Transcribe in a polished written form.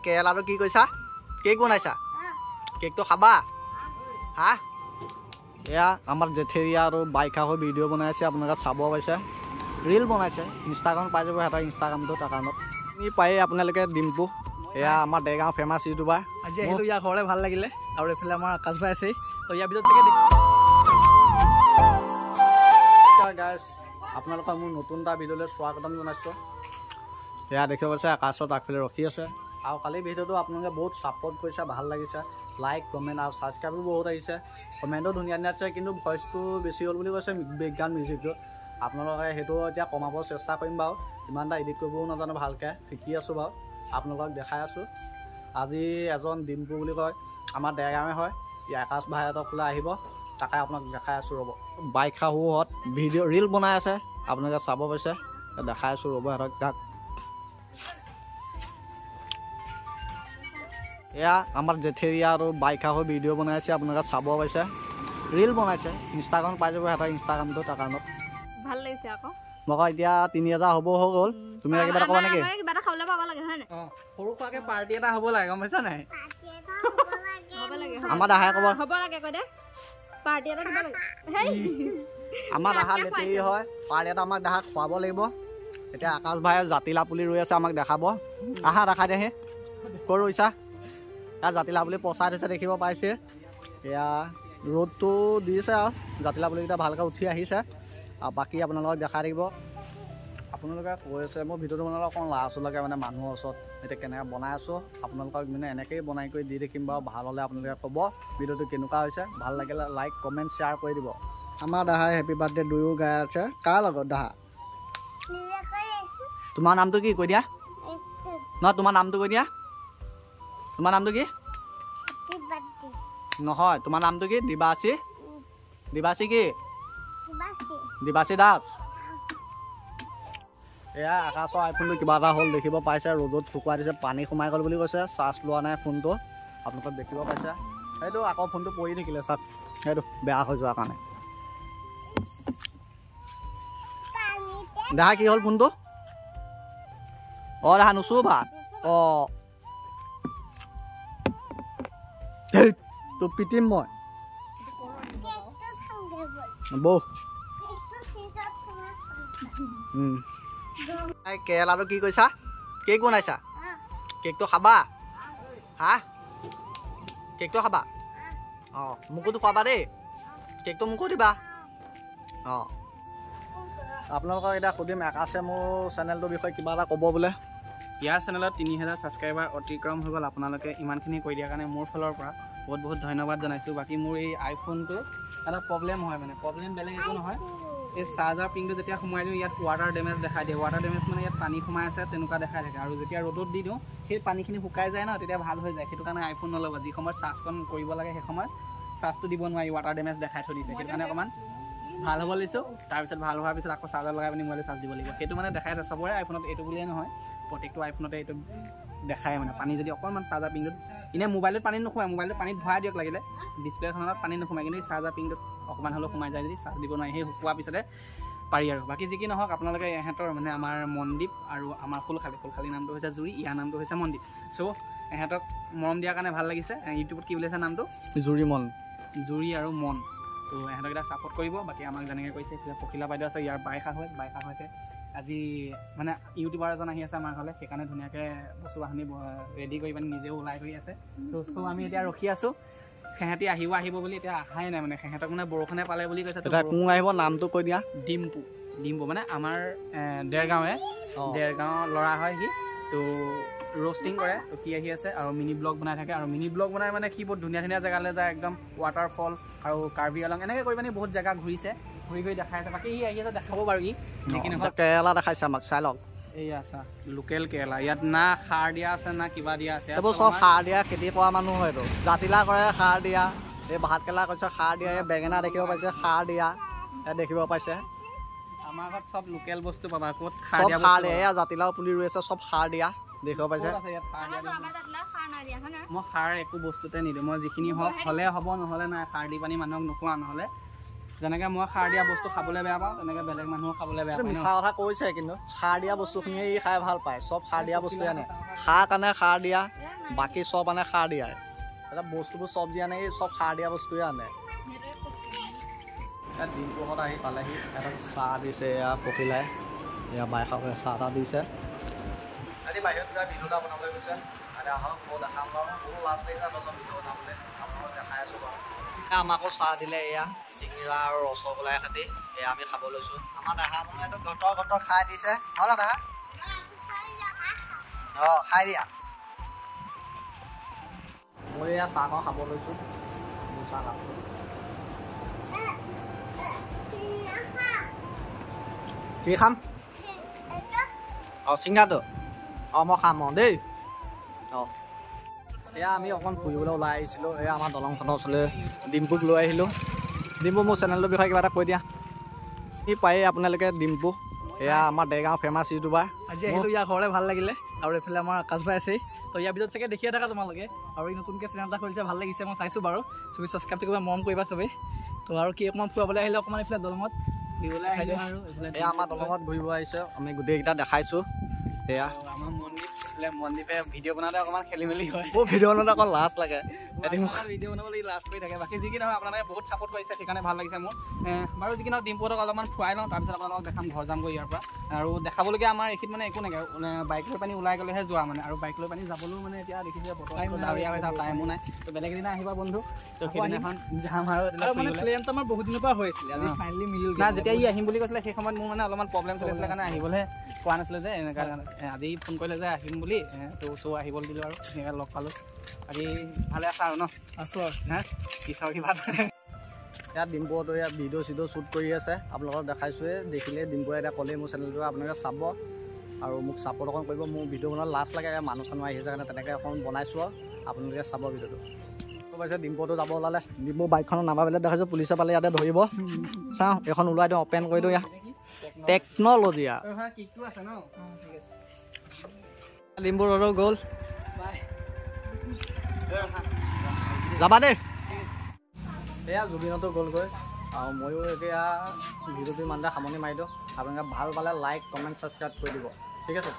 কেৰেলাটো কি কৈছা? কেক বনাইছা? কেকটো খাবা? হা? এয়া আমাৰ জেঠেৰিয়া আৰু বাইকা হৈ ভিডিঅ' বনাই আছে, আপোনালোকে চাব পাইছে। ৰিল বনাইছে, ইনষ্টাগ্ৰাম পাই যাব সিহঁতৰ ইনষ্টাগ্ৰামটো তাৰ কাৰণত তুমি পায়ে আপোনালোকে ডিম্পু। এয়া আমাৰ দেৰগাঁও ফেমাছ ইউটিউবাৰ। আজি আহিলোঁ ইয়াৰ ঘৰলৈ, ভাল লাগিলে। আৰু এইফালে আমাৰ আকাশ ভাই আছেই, তো ইয়াৰ ভিতৰত চাগে গাইজ আপোনালোকক মোৰ নতুন এটা ভিডিঅ'লৈ স্বাগতম জনাইছোঁ। এয়া দেখিব পাইছে আকাশত আগফালে ৰখি আছে। আৰু কালি ভিডিঅ'টো আপোনালোকে বহুত ছাপোৰ্ট কৰিছে, ভাল লাগিছে। লাইক কমেণ্ট আৰু ছাবস্ক্ৰাইবো বহুত আহিছে, কমেণ্টো ধুনীয়া ধুনীয়া আছে, কিন্তু ভইচটো বেছি হ'ল বুলি কৈছে বেকগ্ৰাউণ্ড মিউজিকটো। আপোনালোকে সেইটো এতিয়া কমাব চেষ্টা কৰিম বাৰু। ইমান এটা এডিট কৰিবও নাজানো ভালকৈ, শিকি আছোঁ বাৰু, আপোনালোকক দেখাই আছোঁ। আজি এজন ডিম্পু বুলি কয়, আমাৰ দেৰগাঁৱে হয়, ই আকাশ ভাইহঁতৰ ফালে আহিব, তাকে আপোনাক দেখাই আছোঁ ৰ'ব। বাইক শাহুহঁত ভিডিঅ' ৰিল বনাই আছে, আপোনালোকে চাব পাইছে, দেখাই আছোঁ ৰ'ব সিহঁতক তাক। এয়া আমাৰ জেঠেৰিয়া আৰু বাইকা হৈ ভিডিঅ' বনাই আছে, আপোনালোকে চাব পাইছে। ৰিল বনাইছে, ইনষ্টাগ্ৰাম পাই যাব সিহঁতৰ ইনষ্টাগ্ৰামটো তাৰ কাৰণত। ভাল লাগিছে আকৌ। মই এতিয়া 3000 হ'ব হৈ গ'ল। তুমি কিবা এটা ক'বা নেকি? কিবা এটা খাবলৈ পাব লাগে হয় নাই? সৰু সুৰাকৈ পাৰ্টি এটা হ'ব লাগে, গম পাইছা নাই? আমাৰ দাহাই ক'ব হ'ব লাগে কৈ দে, পাৰ্টি এটা দিব লাগে। আমাৰ দাহা লেটেৰি হয়, পাৰ্টি এটা আমাক দাহা খুৱাব লাগিব। এতিয়া আকাশ ভাই জাতিলা পুলি ৰৈ আছে, আমাক দেখাব। আহা দেখাই দেহে ক'ত ৰৈছা? ইয়াত জাতিলা পুলি পচাই থৈছে, দেখিব পাইছে। এয়া ৰ'দটো দিছে আৰু জাতিলা পুলিকেইটা ভালকৈ উঠি আহিছে। আৰু বাকী আপোনালোকক দেখাই থাকিব। আপোনালোকে কৈ আছে মোৰ ভিডিঅ'টো বনালে অকণ লাজ লাগে, মানে মানুহৰ ওচৰত এতিয়া কেনেকৈ বনাই আছোঁ। আপোনালোকক মানে এনেকৈয়ে বনাই কৰি দি দেখিম বাৰু। ভাল হ'লে আপোনালোকে ক'ব ভিডিঅ'টো কেনেকুৱা হৈছে। ভাল লাগিলে লাইক কমেণ্ট শ্বেয়াৰ কৰি দিব। আমাৰ দাহাই হেপী বাৰ্থডে দুয়ো গাই আছে। কাৰ লগত দাহা? তোমাৰ নামটো কি কৈ দিয়া? নহয় তোমাৰ নামটো কৈ দিয়া। তোমাৰ নামটো কি? নহয় তোমাৰ নামটো কি? দিবাচী? দিবাচী কি? দিবাচী দাস। এয়া আকাশৰ আইফোনটো কিবা এটা হ'ল, দেখিব পাইছে। ৰ'দত শুকুৱাই দিছে, পানী সোমাই গ'ল বুলি কৈছে। চাৰ্জ লোৱা নাই ফোনটো, আপোনালোকে দেখিব পাইছে। সেইটো আকৌ ফোনটো পৰি থাকিলে চাওক, সেইটো বেয়া হৈ যোৱাৰ কাৰণে। দেহা কি হ'ল ফোনটো? অঁ দেহা নুচুবা। অঁ তোক পিটিম মই বৌ। কেৰেলাটো কি কৈছা? কেক বনাইছা? কেকটো খাবা? হা? কেকটো খাবা? অঁ মোকোতো খুৱাবা দেই, কেকটো মোকো দিবা। অঁ আপোনালোকক এতিয়া সুধিম, আকাশে মোৰ চেনেলটোৰ বিষয়ে কিবা এটা ক'ব বোলে। ইয়াৰ চেনেলত 3000 ছাবস্ক্ৰাইবাৰ অতিক্ৰম হৈ গ'ল। আপোনালোকে ইমানখিনি কৈ দিয়াৰ কাৰণে মোৰ ফালৰ পৰা বহুত বহুত ধন্যবাদ জনাইছোঁ। বাকী মোৰ এই আইফোনটো এটা প্ৰব্লেম হয়, মানে প্ৰব্লেম বেলেগ একো নহয়। এই চাৰ্জাৰ পিনটো যেতিয়া সোমাই দিওঁ, ইয়াত ৱাটাৰ ডেমেজ দেখাই দিয়ে। ৱাটাৰ ডেমেজ মানে ইয়াত পানী সোমাই আছে তেনেকুৱা দেখাই থাকে। আৰু যেতিয়া ৰ'দত দি দিওঁ, সেই পানীখিনি শুকাই যায় ন, তেতিয়া ভাল হৈ যায়। সেইটো কাৰণে আইফোন নল'ব। যি সময়ত চাৰ্জখন কৰিব লাগে সেই সময়ত চাৰ্জটো দিব নোৱাৰি, ৱাটাৰ ডেমেজ দেখাই থৈ দিছে। সেইটো কাৰণে অকণমান ভাল হ'ব লৈছোঁ। তাৰপিছত ভাল হোৱাৰ পিছত আকৌ চাৰ্জাৰ লগাই পিনি মোবাইলটো চাৰ্জ দিব লাগিব। সেইটো মানে দেখাই আছে চবৰে আইফোনত, এইটো বুলিয়ে নহয়, প্ৰত্যেকটো আইফোনতে এইটো দেখায়। মানে পানী যদি অকণমান চাৰ্জাৰ পিনটোত, এনেই মোবাইলত পানী নোসোমায়, মোবাইলটো পানীত ভৰাই দিয়ক লাগিলে, ডিছপ্লেখনত পানী নোসোমায়, কিন্তু এই চাৰ্জাৰ পিনটোত অকণমান হ'লেও সোমাই যায়, যদি চাৰ্জ দিব নোৱাৰি। সেই শুকোৱাৰ পিছতে পাৰি আৰু। বাকী যি কি নহওক, আপোনালোকে ইহঁতৰ মানে আমাৰ মনদ্বীপ আৰু আমাৰ ফুলখালী নামটো হৈছে জুৰি, ইয়াৰ নামটো হৈছে মনদ্বীপ। চ' ইহঁতক মৰম দিয়াৰ কাৰণে ভাল লাগিছে। ইউটিউবত কি বুলিছে নামটো? জুৰি আৰু মন। তো ইহঁতক এটা ছাপোৰ্ট কৰিব। বাকী আমাক যেনেকৈ কৈছে, এইফালে পখিলা বাইদেউ আছে, ইয়াৰ বাইকা হৈছে আজি মানে ইউটিউবাৰ এজন আহি আছে আমাৰ ঘৰলৈ, সেইকাৰণে ধুনীয়াকৈ বস্তু বাহানি ৰেডি কৰি পিনি নিজেও ওলাই কৰি আছে। তো চ' আমি এতিয়া ৰখি আছোঁ, সিহঁতি আহিব বুলি। এতিয়া অহাই নাই, মানে সিহঁতক মানে বৰষুণে পালে বুলি কৈছে। কোন আহিব নামটো কৈ দিয়া। ডিম্পু মানে আমাৰ দেৰগাঁৱৰ ল'ৰা হয় সি। তো ৰ'ষ্টিং কৰে, তো সি আহি আছে আৰু মিনি ব্লগ বনাই থাকে। আৰু মিনি ব্লগ বনাই মানে সি বহুত ধুনীয়া ধুনীয়া জেগালৈ যায়, একদম ৱাটাৰফল আৰু কাৰ্বি আলং এনেকৈ কৰি পিনি বহুত জেগা ঘূৰি কৰি দেখাই আছে। বাকী সি আহি আছে, দেখাব বাৰু ই যিখিনি হয়। কেৰেলা দেখাইছে আমাক, চাই লওক। এইয়া চা, লোকেল কেৰেলা। ইয়াত না সাৰ দিয়া আছে না কিবা দিয়া আছে, এইবোৰ চব সাৰ দিয়া খেতি কৰা মানুহ হয়তো। জাতিলা কৰে সাৰ দিয়া, এই ভাত কেৰেলা কৈছে সাৰ দিয়া, এই বেঙেনা দেখিব পাইছে সাৰ দিয়া, দেখিব পাইছে। আমাৰ ঘৰত চব লোকেল বস্তু পাবা, ক'ত চব সাৰ দিয়া। এয়া জাতিলাও পুলি ৰুই আছে, চব সাৰ দিয়া, দেখিব পাইছে। মই সাৰ একো বস্তুতে নিদিওঁ, মই যিখিনি হ'লে হ'ব, নহ'লে নাই। সাৰ দি পানি মানুহক নোখোৱা, নহ'লে যেনেকৈ মই সাৰ দিয়া বস্তু খাবলৈ বেয়া পাওঁ তেনেকৈ বেলেগ মানুহো খাবলৈ বেয়া পায় মিছা কথা কৈছে, কিন্তু সাৰ দিয়া বস্তুখিনিয়ে ই খাই ভাল পায়। চব সাৰ দিয়া বস্তুৱে আনে, শাক আনে সাৰ দিয়া, বাকী চব আনে সাৰ দিয়া। এটা বস্তুবোৰ চব যি আনে এই চব সাৰ দিয়া বস্তুৱে আনে। ইয়াত ডিম্পুহঁত আহি পালেহি, সিহঁতক চাহ দিছে, এয়া পখিলাই এয়া বাইশাকে চাহ এটা দিছে। আজি বাহিৰত কিবা ভিডিঅ' এটা বনাবলৈ গৈছে, আৰু আহক মই দেখাম বাৰু। মোৰো লাজ লাগিছে দহজন ভিডিঅ' বনাবলৈ, আপোনালোকক দেখাই আছোঁ বাৰু। আমাকো চাহ দিলে, এয়া চিঙিৰা আৰু ৰসগোল্লাই সৈতে এয়া আমি খাব লৈছোঁ। আমাৰ দেহা মানুহেতো ঘটৰ খাই দিছে, হয় না দেহা? অঁ খাই দিয়া। মই এয়া চাহকণ খাব লৈছোঁ, মোৰ চাহ খাব। কি খাম? অঁ চিঙৰাটো? অঁ মই খাম অঁ দেই। অঁ এয়া আমি অকণ ফুৰিবলৈ ওলাই আহিছিলোঁ। এয়া আমাৰ দলংখনৰ ওচৰলৈ ডিম্পুক লৈ আহিলোঁ। ডিম্পু মোৰ চেনেলটোৰ বিষয়ে কিবা এটা কৈ দিয়া। কি পায়েই আপোনালোকে ডিম্পু, এয়া আমাৰ দেৰগাঁও ফেমাছ ইউটিউবাৰ। আজি আহিলোঁ ইয়াৰ ঘৰলৈ, ভাল লাগিলে। আৰু এইফালে আমাৰ আকাশ ভাই আছেই। তো ইয়াৰ ভিতৰত চাগে দেখিয়ে থাকা তোমালোকে। আৰু এই নতুনকৈ চেনেল এটা খুলিছে, ভাল লাগিছে, মই চাইছোঁ বাৰু। চবেই ছাবস্ক্ৰাইবটো কৰিবা, মৰম কৰিবা চবেই। তো আৰু কি অকণমান ফুৰাবলৈ আহিলে, অকণমান এইফালে দলঙত ঘূৰিবলৈ আহিলোঁ। আৰু এইফালে এয়া আমাৰ দলঙত ঘূৰিব আহিছে, আমি গোটেইকেইটা দেখাইছোঁ। এয়া আমাৰ মনদ্বীপে ভিডিঅ' বনাওঁতে অকণমান খেলি মেলি হয়। মোৰ ভিডিঅ' বনাওঁতে অকণ লাজ লাগে। ভিডিঅ' বনাবলৈ লাজ কৰি থাকে। বাকী যি কি নহয় আপোনালোকে বহুত ছাপোৰ্ট কৰিছে, সেইকাৰণে ভাল লাগিছে মোৰ। বাৰু যি কি নহওক ডিম্পুহঁতক অলপমান ফুৰাই লওঁ, তাৰপিছত আপোনালোকক দেখাম ঘৰ যামগৈ ইয়াৰ পৰা। আৰু দেখাবলগীয়া আমাৰ এইখিনিত মানে একো নাইকিয়া, বাইক লৈ পানী ওলাই গ'লেহে যোৱা মানে। আৰু বাইক লৈ পানী যাবলৈও মানে এতিয়া দেখিছে বতৰটো ডাৱৰীয়া হৈ থাকে, টাইমো নাই। তো বেলেগ এদিনা আহিবা বন্ধু, তো সেইদিনাখন যাম। আৰু মানে প্লেনটো আমাৰ বহুত দিনৰ পৰা হৈ আছিলে, আজি ফাইনেলি মিলিল। না যেতিয়া ই আহিম বুলি কৈছিলে সেই সময়ত মোৰ মানে অলপমান প্ৰব্লেম চলিছিলে কাৰণে আহিবলৈ পোৱা নাছিলে যে, এনেকুৱা আজি ফোন কৰিলে যে আহিম বুলি, তো আহিবলৈ দিলোঁ আৰু এনেকৈ লগ পালোঁ। বাকী ভালে আছা আৰু ন? আছোঁ আৰু হা পিছৰ কিবা ইয়াত ডিম্পুহঁতো ইয়াত ভিডিঅ' চিডিঅ' শ্বুট কৰি আছে, আপোনালোকক দেখাইছোঁৱে। দেখিলে ডিম্পুৱে এতিয়া ক'লেই মোৰ চেনেলটো আপোনালোকে চাব আৰু মোক ছাপোৰ্ট অকণ কৰিব। মোৰ ভিডিঅ' বনোৱাত লাজ লাগে, মানুহ চানুহ আহিছে কাৰণে তেনেকৈ অকণ বনাইছোঁ আৰু আপোনালোকে চাব ভিডিঅ'টো। পাইছে ডিম্পুটো যাব ওলালে, ডিম্পু বাইকখনত নামাবলৈ দেখাইছোঁ, পুলিচে পালে ইয়াতে ধৰিব। চাওঁ এইখন ওলাই দিওঁ, অপেন কৰি দিওঁ। ইয়াত টেকন'লজি ডিম্পু ৰ'দো গ'ল, যাবা দেই। এয়া জুবিনতো গ'লগৈ আৰু ময়ো এতিয়া ভিডিঅ'টো ইমানতে সামৰণি মাৰি দিওঁ। আপোনালোকে ভাল পালে লাইক কমেণ্ট ছাবস্ক্ৰাইব কৰি দিব, ঠিক আছে।